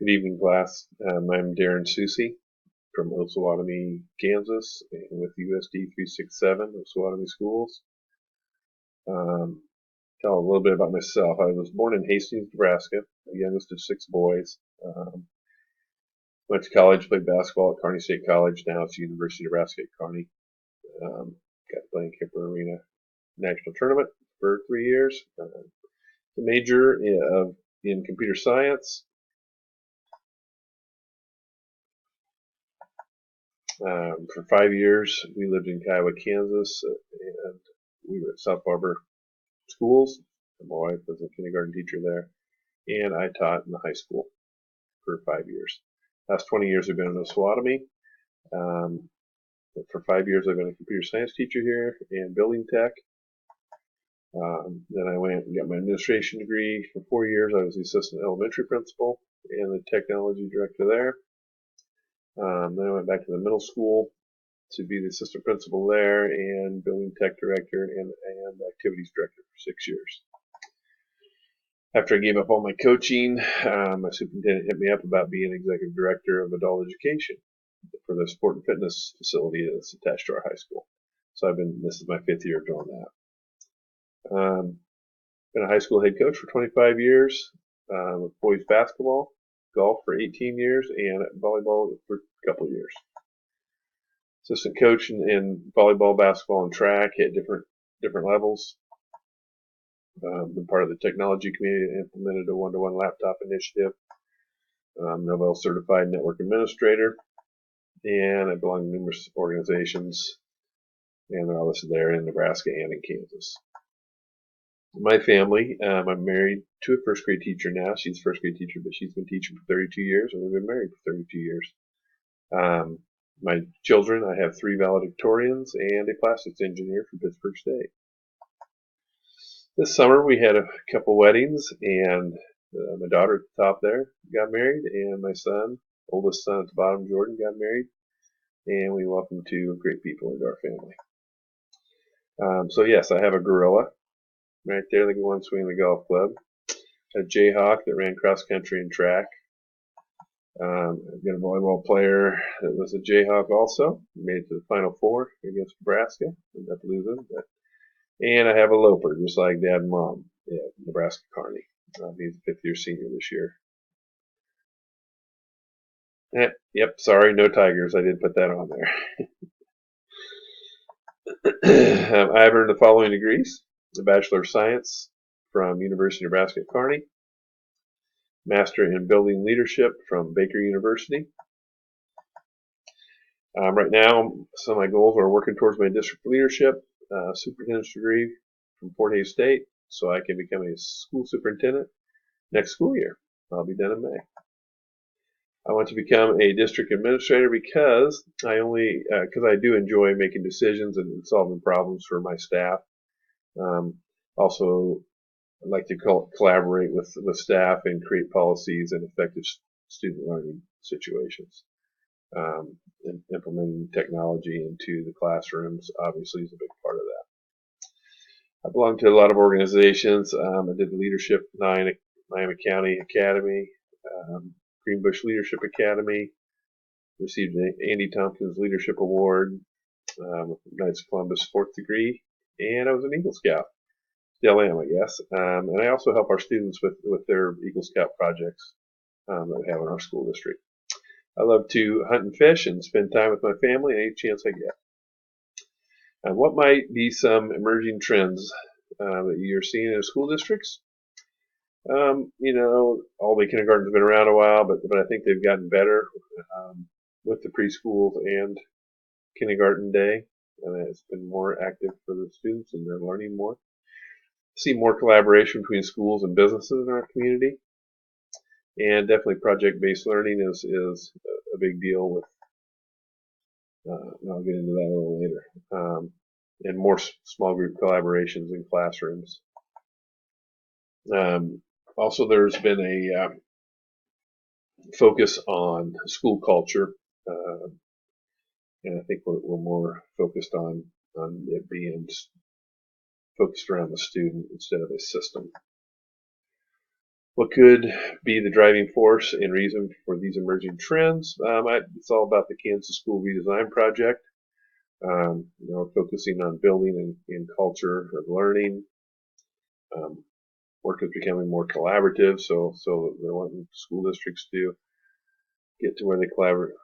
Good evening, class. I'm Darren Susi from Osawatomie, Kansas, and with USD 367 Osawatomie Schools. Tell a little bit about myself. I was born in Hastings, Nebraska, the youngest of 6 boys. Went to college, played basketball at Kearney State College. Now it's University of Nebraska at Kearney. Got to play in Kemper Arena National Tournament for 3 years. The major in computer science. For 5 years, we lived in Kiowa, Kansas, and we were at South Barber Schools. My wife was a kindergarten teacher there, and I taught in the high school for 5 years. Last 20 years I've been in Osawatomie. For 5 years I've been a computer science teacher here and building tech. Then I went and got my administration degree. For 4 years I was the assistant elementary principal and the technology director there. Then I went back to the middle school to be the assistant principal there and building tech director and activities director for 6 years. After I gave up all my coaching, my superintendent hit me up about being executive director of adult education for the sport and fitness facility that's attached to our high school. So this is my 5th year doing that. Been a high school head coach for 25 years, with boys basketball, golf for 18 years, and volleyball for a couple of years. Assistant coach in volleyball, basketball, and track at different levels. Been part of the technology community that implemented a one-to-one laptop initiative. Novell certified network administrator, and I belong to numerous organizations, and they're all listed there in Nebraska and in Kansas. My family, I'm married to a first grade teacher now. She's a first grade teacher, but she's been teaching for 32 years, and we've been married for 32 years. My children, I have 3 valedictorians and a plastics engineer from Pittsburgh State. This summer we had a couple weddings, and my daughter at the top there got married, and my son, oldest son at the bottom, Jordan, got married, and we welcomed 2 great people into our family. So yes, I have a gorilla right there that can one swing the golf club, a Jayhawk that ran cross country and track. I've got a volleyball player that was a Jayhawk also, made it to the Final Four against Nebraska, ended up losing, and I have a loper, just like Dad and Mom at Nebraska Kearney. He's a 5th year senior this year. Yep, sorry, no tigers. I did put that on there. I've earned the following degrees: a Bachelor of Science from University of Nebraska at Kearney, Master in Building Leadership from Baker University. Right now, some of my goals are working towards my district leadership, superintendent's degree from Fort Hays State, so I can become a school superintendent next school year. I'll be done in May. I want to become a district administrator because I do enjoy making decisions and solving problems for my staff. Also, I'd like to collaborate with staff and create policies and effective student learning situations. Implementing technology into the classrooms obviously is a big part of that. I belong to a lot of organizations. I did the leadership Miami County Academy, Greenbush Leadership Academy, received an Andy Tompkins Leadership Award, Knights of Columbus 4th degree, and I was an Eagle Scout. Still am, I guess. And I also help our students with their Eagle Scout projects that we have in our school district. I love to hunt and fish and spend time with my family any chance I get. What might be some emerging trends that you're seeing in school districts? All the kindergartens have been around a while, but I think they've gotten better with the preschools and kindergarten day, and it's been more active for the students, and they're learning more. See more collaboration between schools and businesses in our community, and definitely project-based learning is a big deal with. I'll get into that a little later. And more small group collaborations in classrooms. Also, there's been a focus on school culture, and I think we're more focused on it being focused around the student instead of a system. What could be the driving force and reason for these emerging trends? It's all about the Kansas School Redesign Project. Focusing on building and culture of learning. Work is becoming more collaborative, so they're wanting school districts to get to where they collaborate,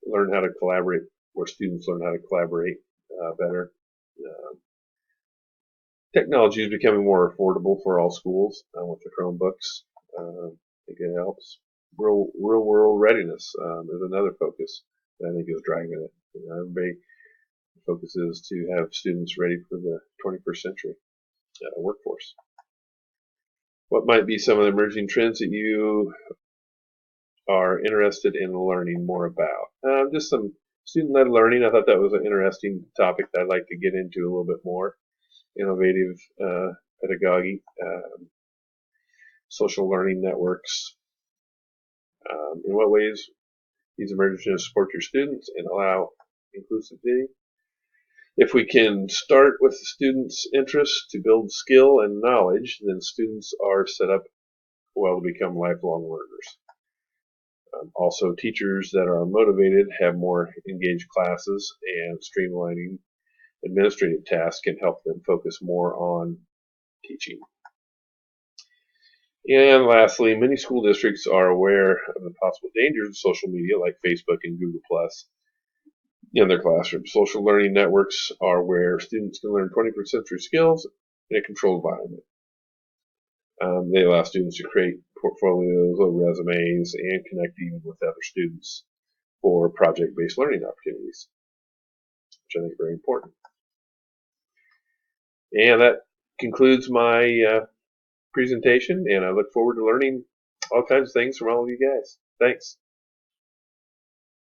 learn how to collaborate, where students learn how to collaborate better. Technology is becoming more affordable for all schools with the Chromebooks. I think it helps. Real world readiness is another focus that I think is driving it. Everybody focuses to have students ready for the 21st century workforce. What might be some of the emerging trends that you are interested in learning more about? Just some student-led learning. I thought that was an interesting topic that I'd like to get into a little bit more. Innovative pedagogy, social learning networks. In what ways these emerging trends support your students and allow inclusivity? If we can start with the students' interest to build skill and knowledge, then students are set up well to become lifelong learners. Also, teachers that are motivated have more engaged classes, and streamlining administrative tasks can help them focus more on teaching. And lastly, many school districts are aware of the possible dangers of social media like Facebook and Google Plus in their classrooms. Social learning networks are where students can learn 21st century skills in a controlled environment. They allow students to create portfolios or resumes and connect even with other students for project-based learning opportunities, which I think is very important. And that concludes my presentation, and I look forward to learning all kinds of things from all of you guys. Thanks.